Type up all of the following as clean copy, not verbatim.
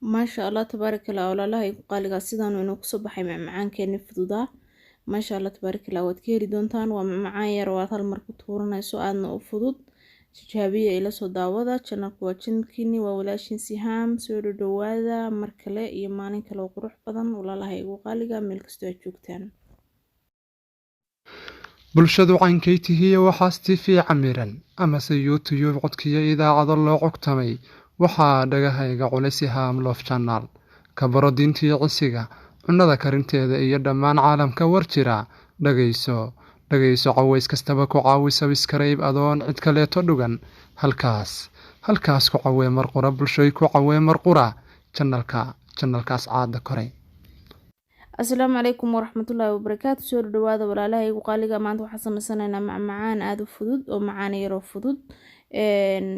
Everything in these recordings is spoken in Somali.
ما شاء الله تبارك الله ولا لا يقال قاصدان إنه كسب حي معان كان فضودا ما شاء الله تبارك الله وتكيري دونتان ومعايا روات المركض هورنا سؤالنا وفضود تجابية إلى صداوضة كنا كواتشن كيني وولاشين سهام سورو دوادا مركلة يمانين كلو قروح بدن ولا لا يقال ملك استوجوكتان bulshadu caynkaytihiiyo waxaas tifii camiran amase youtube codkiyo idaacado loo cogtamay waxaa dhagahayga culisi haamloof janaal ka baro diintii cisiga cunnada karinteeda iyo dhammaan caalamka war jira dhagayso caways kastaba ku caawi sabiskarayb adoon cid kaleeto dhugan halkaas ku cawee marqura bulshoy ku cawee marqura janalkaas caada koray السلام عليكم ورحمة الله وبركاته سور دوادا ولا لا يقال لي ما أنتوا حسنا سنة مع معان آدو فدود أو معاني يرو فدود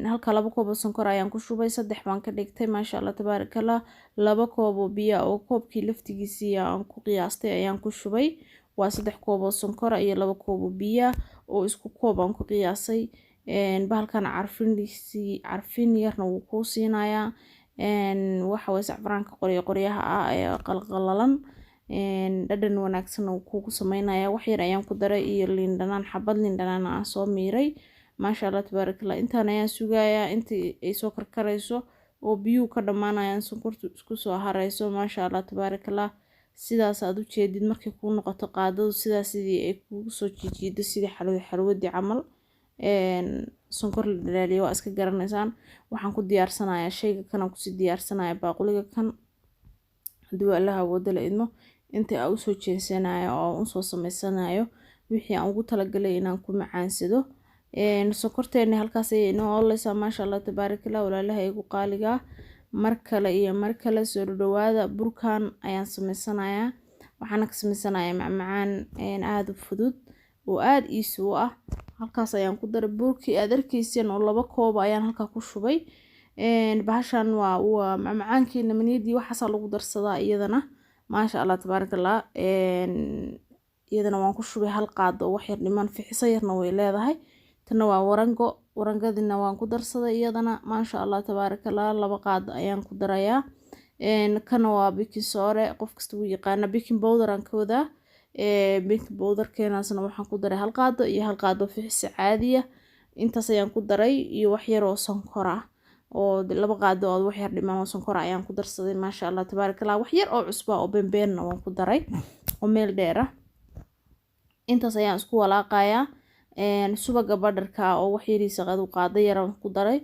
هالك لبكو بسنكر أيام كشوبي صدح وان كديكتي ما شاء الله تبارك الله لبكو بيا أو كوب كي لفتي جسيا أنكو قياستي أيام كشوبي وصدح كوب بسنكر أي لبكو بيا أو إسكو كوب أنكو قياسي بهالكان عارفين يرنا وكوسينايا waxa sacfraanka qoryaha qalqalalan dhadhan wanaagsan oo kugu sameynaya wax yar ayaan ku daray iyo liin dhanaan xabad liin dhanaan aan soo miiray maasha Allah tabarakallah intaan ayaan sugayaa intii ay soo karkarayso oo biyo ka dhamaanayaan sonkortu isku soo harayso maasha Allah tabarakallah sidaas aad u jeedid markay ku noqoto qaadadu sidaas sidii ay kugu soo jijiido sidii xalwadi camal sonkor la dhalaaliyo waa iska garanaysaan waxaan ku diyaarsanayaa shayga kan aan ku sii diyaarsanayaa baaquliga kan haduu Allaha wada la idmo inta aan u soo jeensanayo oo aan soo sameysanayo wixii aan ugu talagalay inaan ku macaansado sokorteena halkaas ay inoo oleysa maasha Allah tabarakallah walaalaha igu qaaliga markale soo dhawaada burkan ayaan sameysanayaa waxaan ka sameysanayaa macmacaan aad u fudud oo aad iisu ah halkaas ayaan ku daray burkii aad arkayseen oo 2 koob ayaan halka ku shubay bahashan waa macmacaankeena maniyadii waxaas lagu darsadaa iyadana maasha Allah tabarakallah iyadana waan ku shubay hal qaado wax yar dhiman fixiso yarna way leedahay tan waa warangadina waan ku darsaday iyadana maasha Allah tabarakallah 2 qaado ayaan ku darayaa kana waa baking soda qof kasta uu yaqaan baking powder aan ka wadaa baking powder keenaasna waxaan ku daray hal qaado iyo hal qaado fixis caadiya intaas ayaan ku daray iyo wax yar oo sonkor ah oo 2 qaado oo wax yar dhiman oo sonkor ayaan ku darsaday maasha Allah tabarakallah wax yar oo cusba oo beenbeena waan ku daray oo meel dheer ah intaas ayaan isku walaaqayaa subaga badarka oo wax yariisa qaad u qaado yar ku daray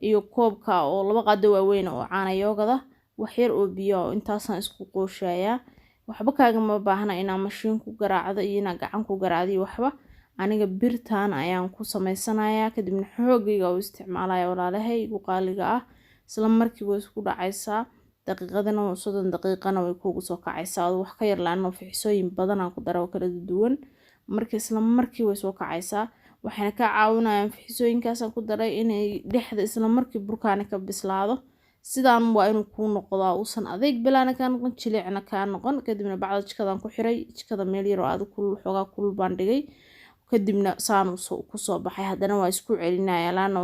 iyo koobka oo 2 qaado waaweyn oo caano yoogada wax yar oo biyo intaasaan isku qooshayaa waxba kaaga ma baahna inaa mashiin ku garaacdo iyo inaa gacan ku garaacdo waxba aniga birtaan ayaan ku sameysanayaa kadibna xoogayga oo isticmaalaya walaalahay igu qaaliga ah isla markii way isku dhacaysaa daqiiqadana 30 daqiiqana way kugu soo kacaysaa wax ka yar laano fixisooyin badan aan ku daro kala duwan markii isla markii way soo kacaysaa waxayna ka caawinayaan fixisooyinkaas aan ku daray inay dhexda isla markii burkaana ka bislaado sidaan waa inuu ku noqdaa uusan adeeg bilaana ka noqon jilicna ka noqon kadibna bacda jikadaan ku xiray jikada meel yar oo aad xoogaa kulul baan dhigay kadibna saan ku soo baxay hadana waa isku celinaya laana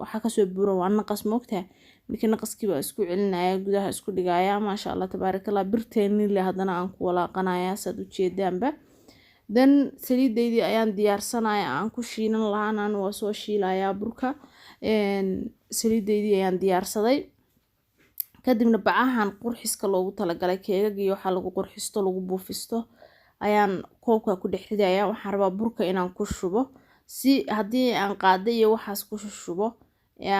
waxa ka soo buuro waa naqas moogtaa markii naqaskii waa isku celinaya gudaha isku dhigaya maasha Allah tabarakallah birteeni le hadana aan ku walaaqanayaa sad u jeedaanba dan saliideydii ayaan diyaarsanayaa aan ku shiilan lahaanaan waa soo shiilayaa burka saliideydii ayaan diyaarsaday kadibna bacahan qurxiska loogu talagalay keegaga iyo waxa lagu qurxisto lagu buufisto ayaan koobka ku dhexridayaa waxaan rabaa burka inaan ku shubo si hadii aan qaado iyo waxaas ku shubo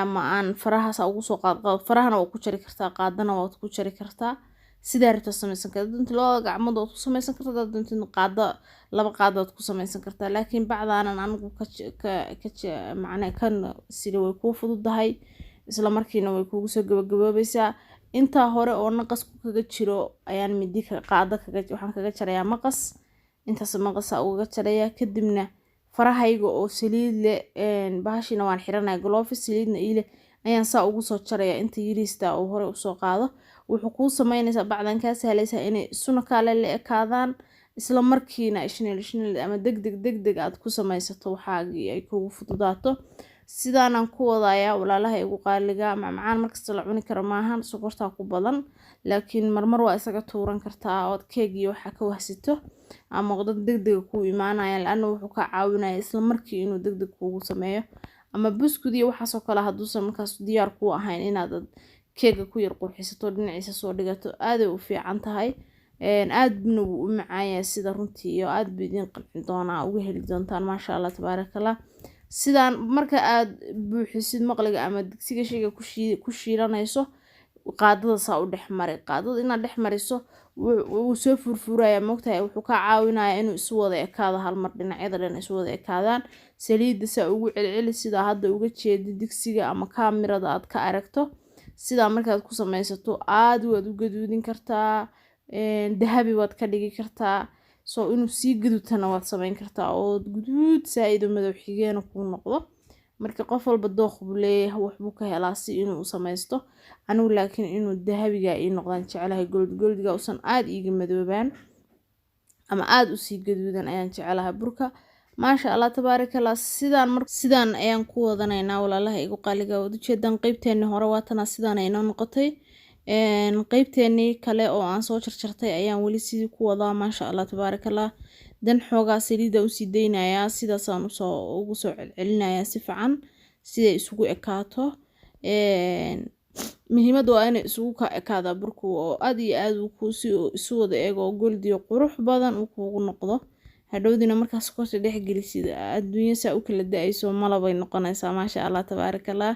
ama aan farahaas ugu soo qaado farahana waa ku jari kartaa qaadana waa ku jari kartaa sida rabto sameysan kartaa inta loo gacmado ku sameysan kartaa inta qaado 2 qaado ku sameysan kartaa laakiin bacdaanan anigu macna kan sida way ku fududahay isla markiina way kugu soo gabagaboobaysaa inta hore oo naqas ku kaga jiro ayaan midi ka qaado waxaan kaga jarayaa maqas intaas maqas uga jarayaa kadibna farahayga oo saliid leh bahashina waan xiranay gloves saliidna ile ayaan saa ugu soo jarayaa inta yiriista oo hore u soo qaado wuxuu ku sameynaysaa bacdan ka sahlaysa inay suna kale la ekaadaan isla markiina ishneel ama degdeg aad ku sameysato waxaagii ay kugu fududaato sidaanan ku wadayaa walaalaha igu qaaliga macmacaan markasta la cuni karo maahan sokorta ku badan laakiin marmar waa isaga tuuran kartaa oo keeg iyo waxa ka wahsito ama dad degdeg ku imaanaya laana wuxuu ka caawinayaa isla markii inuu degdeg kugu sameeyo ama buskud iyo waxa soo kala haduusan markaas diyaar ku ahayn inaad keega ku yar qurxisato dhinaciisa soo dhigato aad ay u fiican tahay aad buu u macaan sida runtii iyo aad buu idin qancin doonaa uga heli doontaan ma sha Allah tabarakallah sidaan marka aad buuxisid maqliga ama digsiga shayga ku shiilanayso qaadada saa u dhexmari qaadada inaad dhexmariso wuu soo furfuraya moogtahay wuxuu ka caawinayaa inuu isu wada ekaado hal mar dhinacyada dhan isu wada ekaadaan saliidda saa ugu celceli sida hadda uga jeedi digsiga ama kaamirada aad ka aragto sida markaad ku samaysato aad waad u gaduudin kartaa dahabi waad ka dhigi kartaa soo inuu sii gadutana waad samayn kartaa oo guduud saaid madow xigeena ku noqdo marka qof walba dooq buu leeyahay wax buu ka helaa si inuu samaysto anigu laakiin inuu dahabiga ii noqdaan jecelahay goldiga usan aad iiga madoobaan ama aad u sii gaduudan ayaan jecelahay burka maasha Allah tabarakallah sidaan ayaan ku wadanaynaa walaalaha igu qaaliga wada jeedan qaybteeni hore waatana sidaan ay noo noqotay qaybteeni kale oo aan soo jarjartay ayaan wali sidii ku wadaa maasha Allah tabarakallah dan xoogaa saliida u sii deynayaa sidaasaan ugu soo celcelinayaa si fiican siday isugu ekaato muhiimadu waa inay isugu ka ekaada burku oo aad iyo aad ku isu wada eego goldiyo qurux badan uu kugu noqdo hadhowdina markaas koosha dhex gelisid adduunyo saa u kala daayso malabay noqonaysaa maasha Allah tabarakallah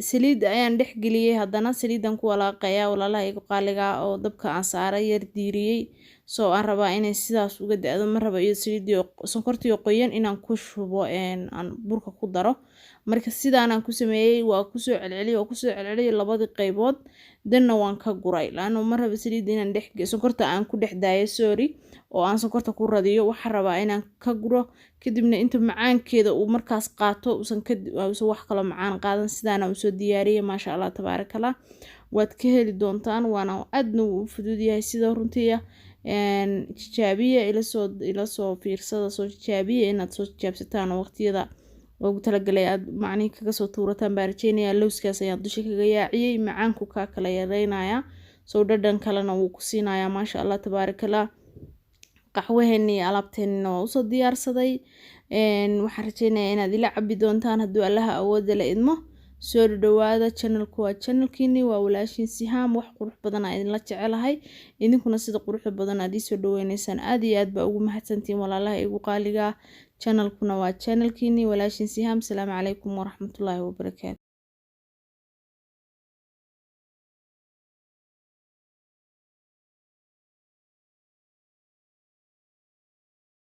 saliid ayaan dhex geliyay haddana saliidan ku walaaqayaa walaalaha igu qaaliga oo dabka aan saaray yar diiriyay soo aan rabaa inay sidaas uga daado ma raba iyo saliidii sonkortii qoyan inaan ku shubo aan burka ku daro marka sidaan ku sameeyay waa ku soo celceliyay labadii qaybood danna waan ka guray laana ma raba saliid inaan sonkorta aan ku dhex daayo sorry oo aan sonkorta ku radiyo waxa rabaa inaan ka guro kadibna inta macaankeeda uu markaas qaato usan wax kale macaan qaadan sidaan u soo diyaariyay maasha Allah tabarakallah waad ka heli doontaan waana aadna u fudud yahay sida runtii tijaabiye ila soo fiirsada soo tijaabiye inaad soo tijaabsataan waqtiyada ugu talagalay aad macni kaga soo tuurataan baarjeynaya lowskaas ayaan dusha kaga yaaciyay macaanku ka kala yareynaya soo dhadhan kalena wuu ku siinayaa maasha Allah tabarakallah qaxwaheeni alaabteena waa usoo diyaarsaday waxaan rajeynayaa inaad ila cabi doontaan hadduu Allaha awood la idmo soo dhawaada channelku waa channelkiini waa walaashin Sihaam wax qurux badan aan idin la jecelahay idinkuna sida quruxda badan aad soo dhaweynaysaan aad iyo aad baa ugu mahadsantiin walaalaha igu qaaliga channelkuna waa channelkiini walaashin Sihaam. Assalaamu calaykum waraxmatullaahi wabarakaatuh.